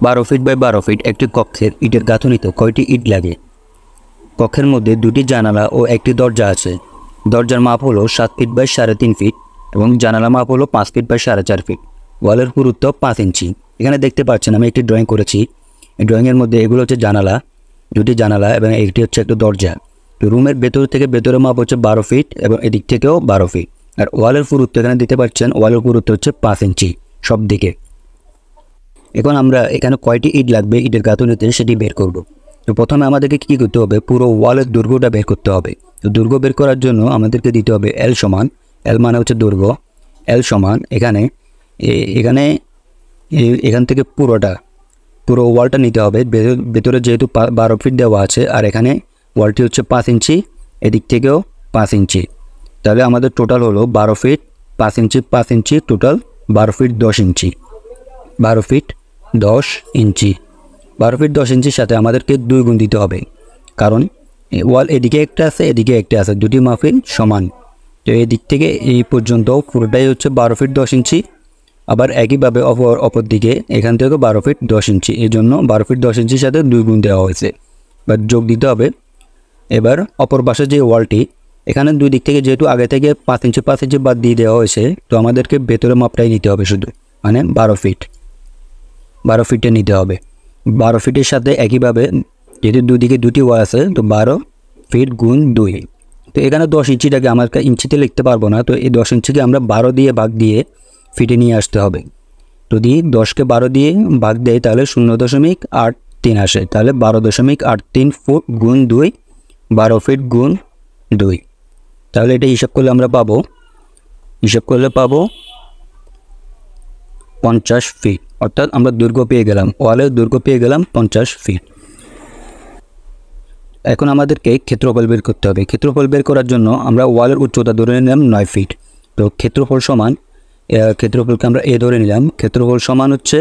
12 feet by 12 fit একটি কক্ষের ইটের গাঁথনিতে কয়টি ইট লাগে? কক্ষের মধ্যে দুটি জানালা ও একটি দরজা আছে। দরজার মাপ হলো 7 ফিট বাই 3.5 ফিট এবং জানালা মাপ হলো 5 ফিট বাই 4.5 ফিট। ওয়ালের পুরুত্ব 5 ইঞ্চি। এখানে দেখতে পাচ্ছেন আমি একটি ড্রয়িং করেছি। এই ড্রয়িংয়ের মধ্যে এগুলো হচ্ছে জানালা, দুটি জানালা এবং একটি হচ্ছে একটা দরজা। তো রুমের ভেতর থেকে ভেতরের মাপ হচ্ছে 12 ফিট এবং এদিক থেকেও 12 ফিট। আর ওয়ালের পুরুত্ব এখানে দিতে পাচ্ছেন, ওয়ালের পুরুত্ব হচ্ছে 5 ইঞ্চি সব দিকে। এখন আমরা এখানে কয়টি ইট লাগবে ইটের গাঁথনিতে সেটি বের করব। তো প্রথমে আমাদেরকে কী করতে হবে, পুরো ওয়ালের দৈর্ঘ্যটা বের করতে হবে। তো দৈর্ঘ্য বের করার জন্য আমাদেরকে দিতে হবে এল সমান, এল মানে হচ্ছে দৈর্ঘ্য, এল সমান এখান থেকে পুরো ওয়ালটা নিতে হবে। ভেতরে যেহেতু 12 ফিট দেওয়া আছে আর এখানে ওয়ালটি হচ্ছে 5 ইঞ্চি, এদিক থেকেও 5 ইঞ্চি, তাহলে আমাদের টোটাল হলো 12 ফিট 5 ইঞ্চি 5 ইঞ্চি, টোটাল 12 ফিট 10 ইঞ্চি। 12 ফিট 10 ইঞ্চি, 12 ফিট 10 ইঞ্চির সাথে আমাদেরকে 2 গুণ দিতে হবে, কারণ ওয়াল এদিকে একটা আছে এদিকে একটা আছে, দুটি মাপই সমান। তো এদিক থেকে এই পর্যন্ত পুরোটাই হচ্ছে 12 ফিট 10 ইঞ্চি। আবার একইভাবে অপর দিকে এখান থেকে 12 ফিট 10 ইঞ্চি, এই জন্য 12 ফিট 10 ইঞ্চির সাথে 2 গুণ দেওয়া হয়েছে বা যোগ দিতে হবে। এবার অপর পাশে যে ওয়ালটি, এখানে দুই দিক থেকে যেহেতু আগে থেকে 5 ইঞ্চি বাদ দিয়ে দেওয়া হয়েছে, তো আমাদেরকে ভেতরে মাপটাই নিতে হবে শুধু, মানে 12 ফিটে নিতে হবে। 12 ফিটের সাথে একইভাবে যেহেতু দুদিকে দুটি ওয়াল আছে, তো 12 ফিট গুণ 2। তো এখানে 10 ইঞ্চিটাকে আমরা ইঞ্চিতে লিখতে পারবো না, তো এই 10 ইঞ্চিকে আমরা 12 দিয়ে ভাগ দিয়ে ফিটে নিয়ে আসতে হবে। যদি 10কে 12 দিয়ে ভাগ দেয় তাহলে 0.83 আসে, তাহলে 12.83 ফুট গুণ 2, 12 ফিট গুণ 2। তাহলে এটা হিসাব করলে আমরা পাবো 50 ফিট, অর্থাৎ আমরা দৈর্ঘ্য পেয়ে গেলাম, ওয়ালের দৈর্ঘ্য পেয়ে গেলাম 50 ফিট। এখন আমাদেরকে ক্ষেত্রফল বের করতে হবে। ক্ষেত্রফল বের করার জন্য আমরা ওয়ালের উচ্চতা ধরে নিলাম 9 ফিট। তো ক্ষেত্রফলকে আমরা এ ধরে নিলাম। ক্ষেত্রফল সমান হচ্ছে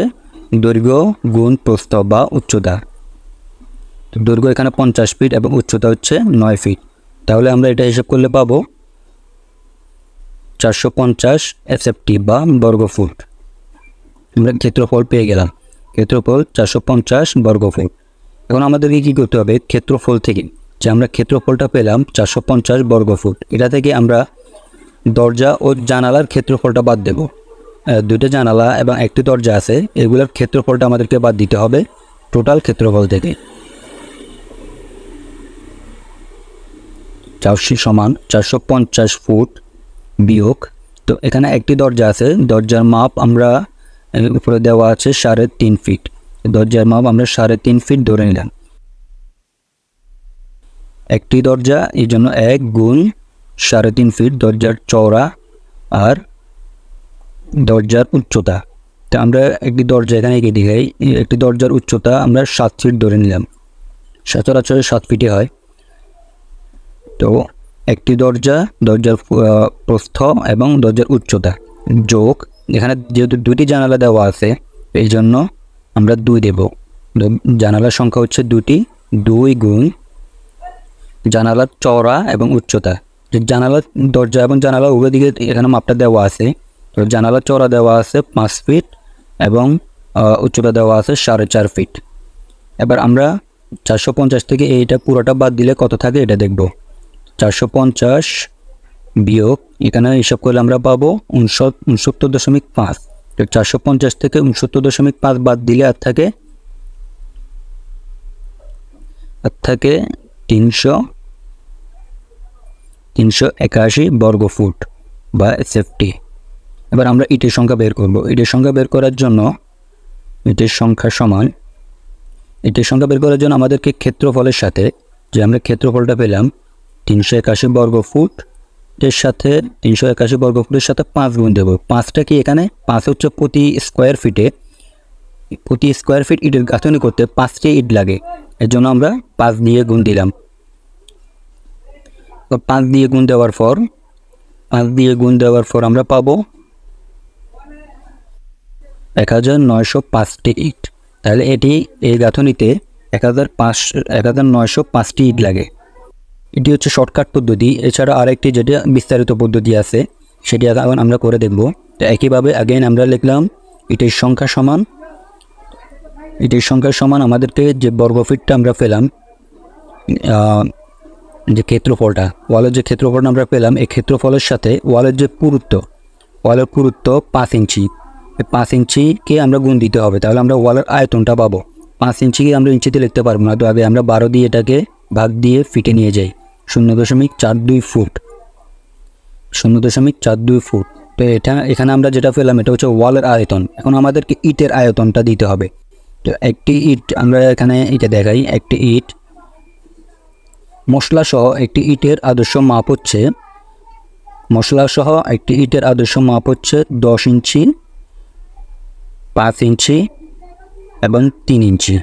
দৈর্ঘ্য গুণ প্রস্থ বা উচ্চতা। তো দৈর্ঘ্য এখানে 50 ফিট এবং উচ্চতা হচ্ছে 9 ফিট, তাহলে আমরা এটা হিসাব করলে পাবো 450 এসএফটি বা বর্গফুট। আমরা ক্ষেত্রফল পেয়ে গেলাম, ক্ষেত্রফল 450 বর্গফুট। এখন আমাদেরকে কী করতে হবে, ক্ষেত্রফল থেকে যে আমরা ক্ষেত্রফলটা পেলাম 450 বর্গফুট, এটা থেকে আমরা দরজা ও জানালার ক্ষেত্রফলটা বাদ দেব। দুটো জানালা এবং একটি দরজা আছে, এগুলোর ক্ষেত্রফলটা আমাদেরকে বাদ দিতে হবে টোটাল ক্ষেত্রফল থেকে। 450 ফুট বিয়োগ, তো এখানে একটি দরজা আছে, দরজার মাপ আমরা উপরে দেওয়া আছে 3.5 ফিট, দরজার মাপ আমরা 3.5 ফিট ধরে নিলাম। একটি দরজা, এই জন্য 1 গুণ 3.5 ফিট দরজার চওড়া আর দরজার উচ্চতা। তো আমরা একটি দরজা এখানে এঁকে দেখাই, একটি দরজার উচ্চতা আমরা 7 ফিট ধরে নিলাম, সচরাচর 7 ফিটে হয়। তো একটি দরজার প্রস্থ এবং দরজার উচ্চতা যোগ, এখানে যেহেতু দুটি জানালা দেওয়া আছে এই জন্য আমরা 2 দেব। জানালার সংখ্যা হচ্ছে 2টি, 2 গুণ জানালার চওড়া এবং উচ্চতা। যে জানালার দরজা এবং জানালা উভয় দিকে এখানে মাপটা দেওয়া আছে, তো জানালার চওড়া দেওয়া আছে 5 ফিট এবং উচ্চতা দেওয়া আছে 4.5 ফিট। এবার আমরা 450 থেকে এইটা পুরোটা বাদ দিলে কত থাকে এটা দেখব। 450 বিয়োগ, এখানে হিসাব করলে আমরা পাবো 69.5। তো 450 থেকে 69.5 বাদ দিলে আর থাকে 381 বর্গফুট বা এসএফটি। এবার আমরা ইটের সংখ্যা বের করব। ইটের সংখ্যা বের করার জন্য আমাদেরকে ক্ষেত্রফলের সাথে যে আমরা ক্ষেত্রফলটা পেলাম 381 বর্গফুট, এর সাথে 381 বর্গফুটের সাথে 5 গুণ দেব। 5টা কি এখানে 5 হচ্ছে প্রতি স্কোয়ার ফিট ইটের গাঁথনি করতে 5টি ইট লাগে, এর জন্য আমরা 5 দিয়ে গুণ দিলাম। তো 5 দিয়ে গুণ দেওয়ার পর আমরা পাবো 1905টি ইট। তাহলে এই গাঁথনিতে 1905টি ইট লাগে। এটি হচ্ছে শর্টকাট পদ্ধতি। এছাড়া আরেকটি যেটা বিস্তারিত পদ্ধতি আছে সেটি এখন আমরা করে দেখব। তো একইভাবে আগেন আমরা লিখলাম ইটের সংখ্যা সমান ইটের সংখ্যার সমান আমাদেরকে যে বর্গফিটটা আমরা পেলাম, যে ক্ষেত্রফলটা, ওয়ালের যে ক্ষেত্রফলটা আমরা পেলাম, এই ক্ষেত্রফলের সাথে ওয়ালের যে পুরুত্ব, ওয়ালের পুরুত্ব 5 ইঞ্চি, এই 5 ইঞ্চিকে আমরা গুণ দিতে হবে, তাহলে আমরা ওয়ালের আয়তনটা পাবো। 5 ইঞ্চিকে আমরা ইঞ্চিতে লিখতে পারবো না, তো আগে আমরা 12 দিয়ে এটাকে ভাগ দিয়ে ফিটে নিয়ে যাই। 0.42 ফুট, 0.42 ফুট। তো এখানে আমরা যেটা পেলাম এটা হচ্ছে ওয়ালের আয়তন। এখন আমাদেরকে ইটের আয়তনটা দিতে হবে। তো একটি ইট আমরা এখানে এটা দেখাই, একটি ইট মশলা সহ একটি ইটের আদর্শ মাপ হচ্ছে, মশলা সহ একটি ইটের আদর্শ মাপ হচ্ছে 10 ইঞ্চি, 5 ইঞ্চি এবং 3 ইঞ্চি।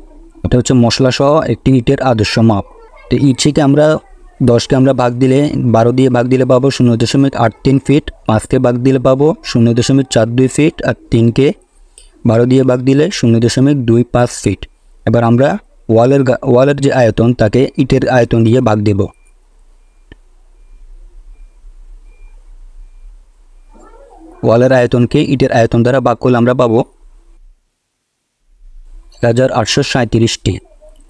এটা হচ্ছে মশলা সহ একটি ইটের আদর্শ মাপ। তো ইঞ্চিকে আমরা 10কে আমরা ভাগ দিলে 12 দিয়ে ভাগ দিলে পাবো 0.83 ফিট, 5কে ভাগ দিলে পাবো 0.42 ফিট, আর 3কে 12 দিয়ে ভাগ দিলে 0.25 ফিট। এবার আমরা ওয়ালের যে আয়তন তাকে ইটের আয়তন দিয়ে ভাগ দেব। ওয়ালের আয়তনকে ইটের আয়তন দ্বারা ভাগ করলে আমরা পাবো 1837টি।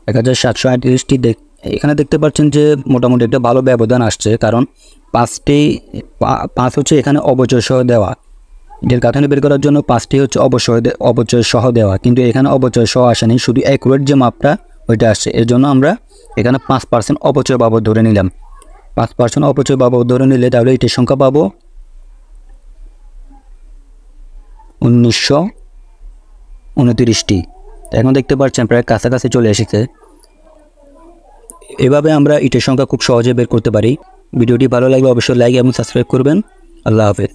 1738টি। এখানে দেখতে পাচ্ছেন যে মোটামুটি একটা ভালো ব্যবধান আসছে, কারণ 5 হচ্ছে এখানে অবচয় সহ দেওয়া। এটার গাঁথনি বের করার জন্য 5টি হচ্ছে অবচয় সহ দেওয়া, কিন্তু এখানে অবচয় সহ আসেনি, শুধু অ্যাকুরেট যে মাপটা ওইটা আসছে। এর জন্য আমরা এখানে 5% অপচয় বাবদ ধরে নিলাম। 5% অপচয় বাবদ ধরে নিলে তাহলে এটির সংখ্যা পাবো 1929টি। এখন দেখতে পাচ্ছেন প্রায় কাছাকাছি চলে এসেছে। এভাবে আমরা ইটের সংখ্যা খুব সহজে বের করতে পারি। ভিডিওটি ভালো লাগলে অবশ্যই লাইক এবং সাবস্ক্রাইব করবেন। আল্লাহ হাফেজ।